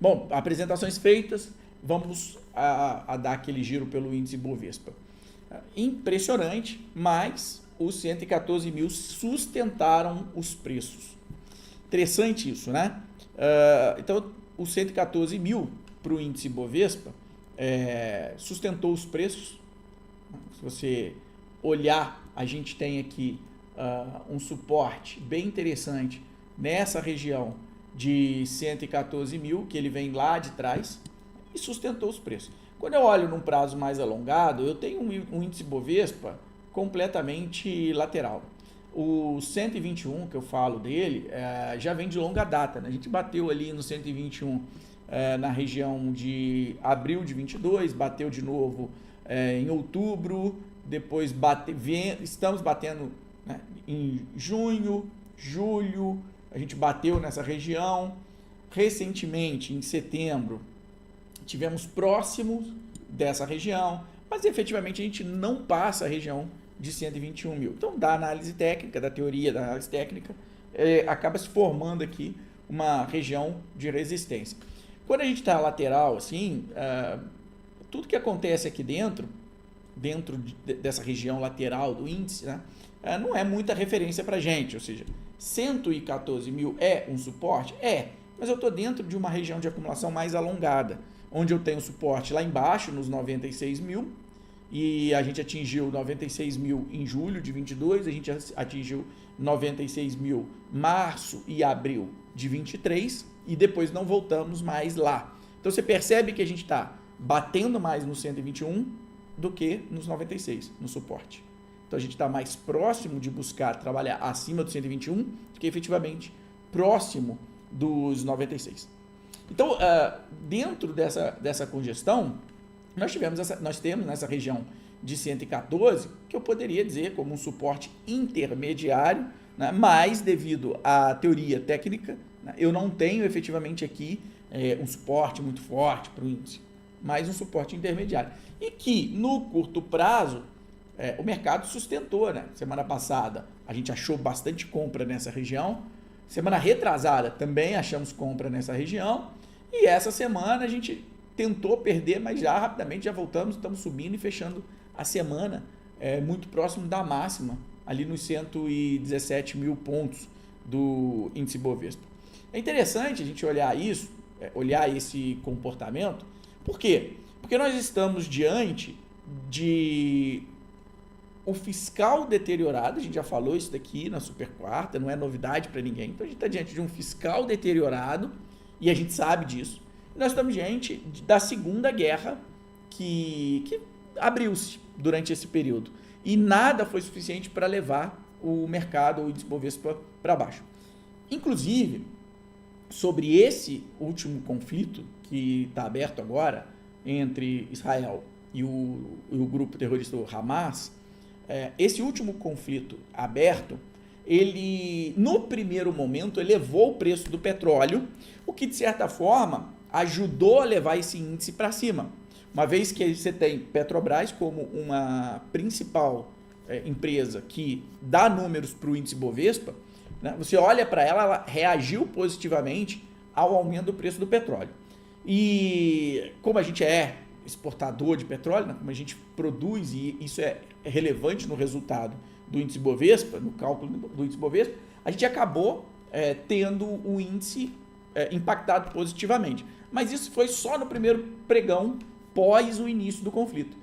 Bom, apresentações feitas, vamos a dar aquele giro pelo índice Bovespa. Impressionante, mas os 114 mil sustentaram os preços. Interessante isso, né? Então, os 114 mil para o índice Bovespa sustentou os preços. Se você olhar, a gente tem aqui um suporte bem interessante nessa região de 114 mil, que ele vem lá de trás e sustentou os preços. Quando eu olho num prazo mais alongado, eu tenho um índice Bovespa completamente lateral. O 121, que eu falo dele, já vem de longa data, né? A gente bateu ali no 121 na região de abril de 22, bateu de novo em outubro, depois estamos batendo, né, em junho, julho, a gente bateu nessa região. Recentemente, em setembro, tivemos próximos dessa região, mas efetivamente a gente não passa a região de 121 mil. Então, da análise técnica, da teoria da análise técnica, acaba se formando aqui uma região de resistência. Quando a gente está lateral, assim, tudo que acontece aqui dentro dessa região lateral do índice, né, não é muita referência para a gente, ou seja, 114 mil é um suporte? Mas eu estou dentro de uma região de acumulação mais alongada, onde eu tenho suporte lá embaixo, nos 96 mil, e a gente atingiu 96 mil em julho de 22, a gente atingiu 96 mil março e abril de 23, e depois não voltamos mais lá. Então você percebe que a gente está batendo mais no 121 do que nos 96, no suporte. Então a gente está mais próximo de buscar trabalhar acima do 121 do que efetivamente próximo dos 96. Então, dentro dessa congestão, nós temos nessa região de 114, que eu poderia dizer como um suporte intermediário, né, mas devido à teoria técnica, né, eu não tenho efetivamente aqui um suporte muito forte para o índice, mas um suporte intermediário. E que, no curto prazo, o mercado sustentou, né? Semana passada a gente achou bastante compra nessa região, semana retrasada também achamos compra nessa região, e essa semana a gente tentou perder, mas já rapidamente já voltamos, estamos subindo e fechando a semana muito próximo da máxima, ali nos 117 mil pontos do índice Bovespa. É interessante a gente olhar isso, olhar esse comportamento. Por quê? Porque nós estamos diante de o fiscal deteriorado, a gente já falou isso daqui na super quarta, não é novidade para ninguém. Então a gente está diante de um fiscal deteriorado e a gente sabe disso. Nós estamos diante da Segunda Guerra que abriu-se durante esse período e nada foi suficiente para levar o mercado, o índice Bovespa, para baixo. Inclusive, sobre esse último conflito que está aberto agora entre Israel e o grupo terrorista Hamas, esse último conflito aberto, ele, no primeiro momento, elevou o preço do petróleo, o que, de certa forma, ajudou a levar esse índice para cima. Uma vez que você tem Petrobras como uma principal empresa que dá números para o índice Bovespa, né, você olha para ela reagiu positivamente ao aumento do preço do petróleo. E como a gente é exportador de petróleo, né, como a gente produz, e isso é relevante no resultado do índice Bovespa, no cálculo do índice Bovespa, a gente acabou tendo o índice impactado positivamente. Mas isso foi só no primeiro pregão pós o início do conflito.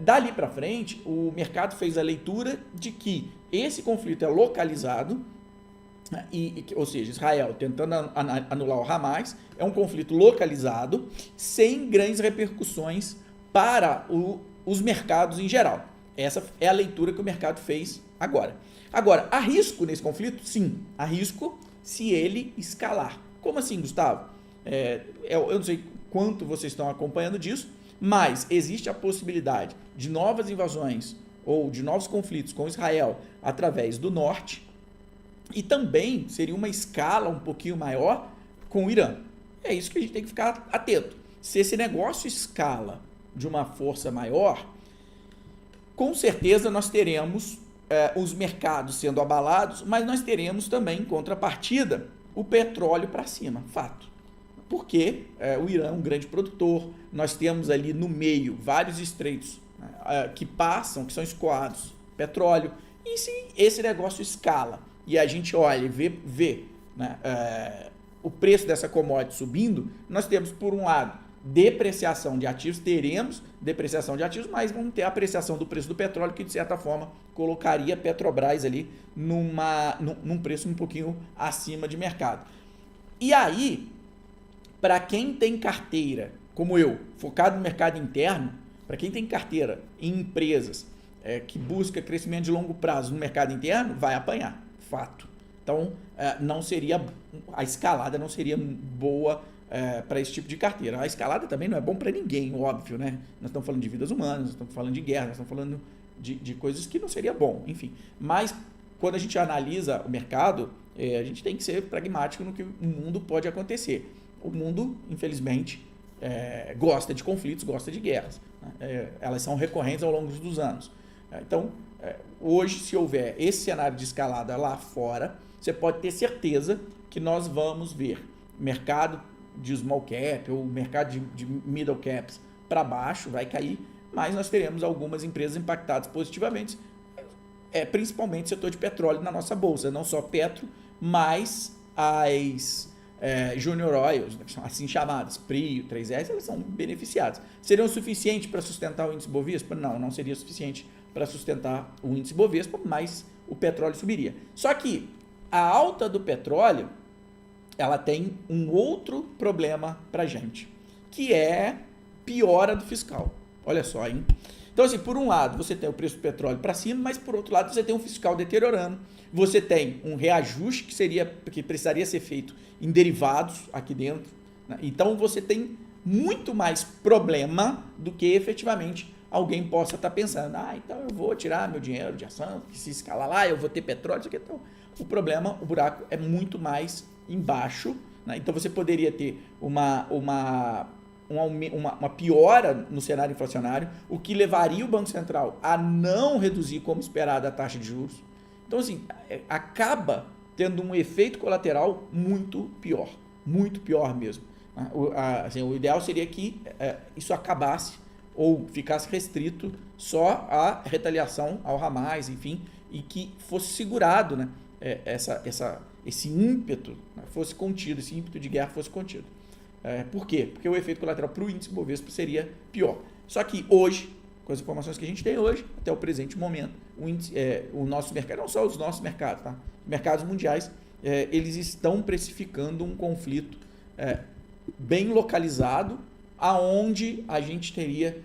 Dali para frente, o mercado fez a leitura de que esse conflito é localizado, ou seja, Israel tentando anular o Hamas, é um conflito localizado, sem grandes repercussões para os mercados em geral. Essa é a leitura que o mercado fez agora. Agora, há risco nesse conflito? Sim, há risco se ele escalar. Como assim, Gustavo? Eu não sei quanto vocês estão acompanhando disso, mas existe a possibilidade de novas invasões ou de novos conflitos com Israel através do norte, e também seria uma escala um pouquinho maior com o Irã. É isso que a gente tem que ficar atento. Se esse negócio escala de uma força maior, com certeza nós teremos os mercados sendo abalados, mas nós teremos também, em contrapartida, o petróleo para cima, fato. porque o Irã é um grande produtor, nós temos ali no meio vários estreitos, né, que são escoados petróleo, e se esse negócio escala e a gente olha e vê né, o preço dessa commodity subindo, nós temos, por um lado, depreciação de ativos, teremos depreciação de ativos, mas vamos ter a apreciação do preço do petróleo, que de certa forma colocaria a Petrobras ali num preço um pouquinho acima de mercado. E aí, para quem tem carteira, como eu, focado no mercado interno, para quem tem carteira em empresas que busca crescimento de longo prazo no mercado interno, vai apanhar, fato. Então, a escalada não seria boa para esse tipo de carteira. A escalada também não é bom para ninguém, óbvio, né? Nós estamos falando de vidas humanas, nós estamos falando de guerra, nós estamos falando de coisas que não seria bom, enfim. Mas, quando a gente analisa o mercado, a gente tem que ser pragmático no que o mundo pode acontecer. O mundo, infelizmente, gosta de conflitos, gosta de guerras. Né? Elas são recorrentes ao longo dos anos. Então, hoje, se houver esse cenário de escalada lá fora, você pode ter certeza que nós vamos ver mercado de small cap ou mercado de middle caps para baixo, vai cair, mas nós teremos algumas empresas impactadas positivamente, principalmente o setor de petróleo na nossa bolsa, não só Petro, mas as Junior Oils, assim chamadas, PRIO, 3S, elas são beneficiadas. Seriam suficientes para sustentar o índice Bovespa? Não, não seria suficiente para sustentar o índice Bovespa, mas o petróleo subiria. Só que a alta do petróleo, ela tem um outro problema para a gente, que é piora do fiscal. Olha só, hein? Então, assim, por um lado, você tem o preço do petróleo para cima, mas por outro lado, você tem um fiscal deteriorando. Você tem um reajuste que precisaria ser feito em derivados aqui dentro. Né? Então, você tem muito mais problema do que efetivamente alguém possa estar pensando. Então eu vou tirar meu dinheiro de ação, que se escalar lá, eu vou ter petróleo, isso aqui. Então, o buraco é muito mais embaixo. Né? Então, você poderia ter uma piora no cenário inflacionário, o que levaria o Banco Central a não reduzir como esperado a taxa de juros. Então, assim, acaba tendo um efeito colateral muito pior mesmo. O ideal seria que isso acabasse ou ficasse restrito só à retaliação ao Hamas, enfim, e que fosse segurado, né, esse ímpeto, né, fosse contido, esse ímpeto de guerra fosse contido. Por quê? Porque o efeito colateral para o índice Bovespa seria pior. Só que hoje, com as informações que a gente tem hoje, até o presente momento, o nosso mercado, não só os nossos mercados, tá? Mercados mundiais, eles estão precificando um conflito bem localizado, aonde a gente teria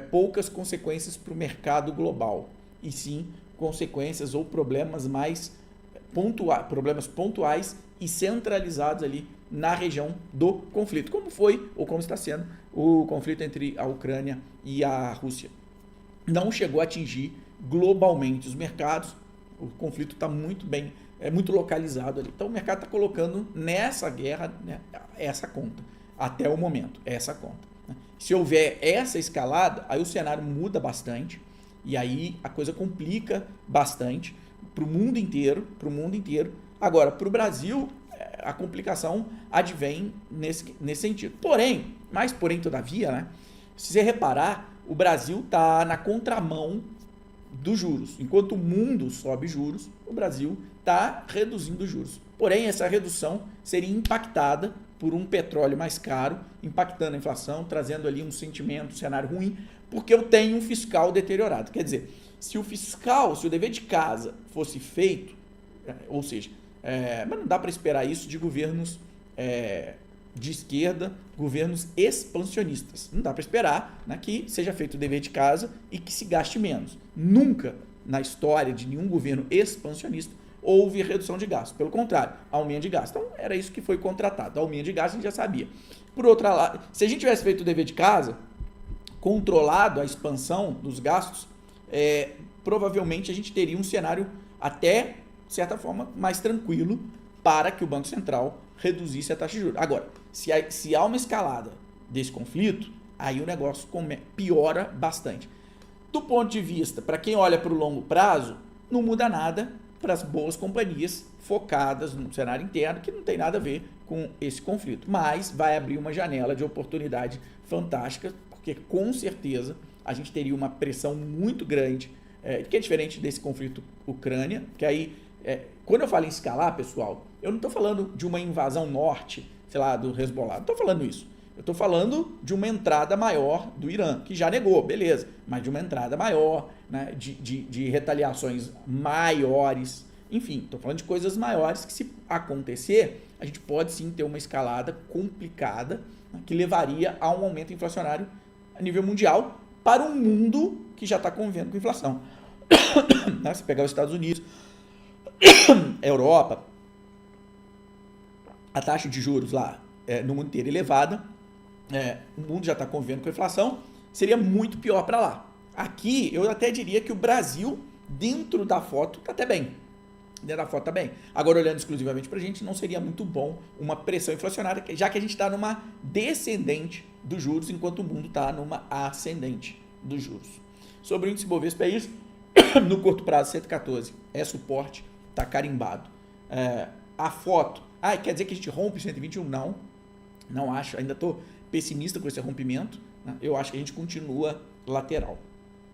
poucas consequências para o mercado global, e sim consequências ou problemas mais problemas pontuais e centralizados ali na região do conflito, como foi ou como está sendo o conflito entre a Ucrânia e a Rússia. Não chegou a atingir globalmente os mercados, o conflito está muito bem, muito localizado ali. Então o mercado está colocando nessa guerra, né, essa conta, até o momento, essa conta. Né? Se houver essa escalada, aí o cenário muda bastante, e aí a coisa complica bastante para o mundo inteiro. Agora, para o Brasil, a complicação advém nesse sentido. Porém, todavia, né, se você reparar, o Brasil está na contramão dos juros. Enquanto o mundo sobe juros, o Brasil está reduzindo juros. Porém, essa redução seria impactada por um petróleo mais caro, impactando a inflação, trazendo ali um sentimento, um cenário ruim, porque eu tenho um fiscal deteriorado. Quer dizer, se o dever de casa fosse feito, ou seja, mas não dá para esperar isso de governos de esquerda, governos expansionistas. Não dá para esperar, né, que seja feito o dever de casa e que se gaste menos. Nunca na história de nenhum governo expansionista houve redução de gastos. Pelo contrário, aumento de gastos. Então, era isso que foi contratado. Aumento de gastos a gente já sabia. Por outro lado, se a gente tivesse feito o dever de casa, controlado a expansão dos gastos, provavelmente a gente teria um cenário até, de certa forma, mais tranquilo para que o Banco Central reduzisse a taxa de juros. Agora, se há uma escalada desse conflito, aí o negócio piora bastante. Do ponto de vista, para quem olha para o longo prazo, não muda nada para as boas companhias focadas no cenário interno, que não tem nada a ver com esse conflito, mas vai abrir uma janela de oportunidade fantástica, porque com certeza a gente teria uma pressão muito grande, que é diferente desse conflito Ucrânia, que aí, quando eu falo em escalar, pessoal, eu não estou falando de uma invasão norte, sei lá, do Hezbollah, não estou falando isso. Eu estou falando de uma entrada maior do Irã, que já negou, beleza, mas de uma entrada maior, né, de retaliações maiores, enfim, estou falando de coisas maiores que, se acontecer, a gente pode sim ter uma escalada complicada, né, que levaria a um aumento inflacionário a nível mundial para um mundo que já está convivendo com inflação. Né, se pegar os Estados Unidos, a Europa, a taxa de juros lá no mundo inteiro elevada, o mundo já está convivendo com a inflação, seria muito pior para lá. Aqui, eu até diria que o Brasil, dentro da foto, está até bem. Dentro da foto está bem. Agora, olhando exclusivamente para a gente, não seria muito bom uma pressão inflacionária, já que a gente está numa descendente dos juros, enquanto o mundo está numa ascendente dos juros. Sobre o índice Bovespa é isso. No curto prazo, 114 é suporte, está carimbado. A foto, quer dizer que a gente rompe 121? Não acho, ainda estou pessimista com esse rompimento, né? Eu acho que a gente continua lateral.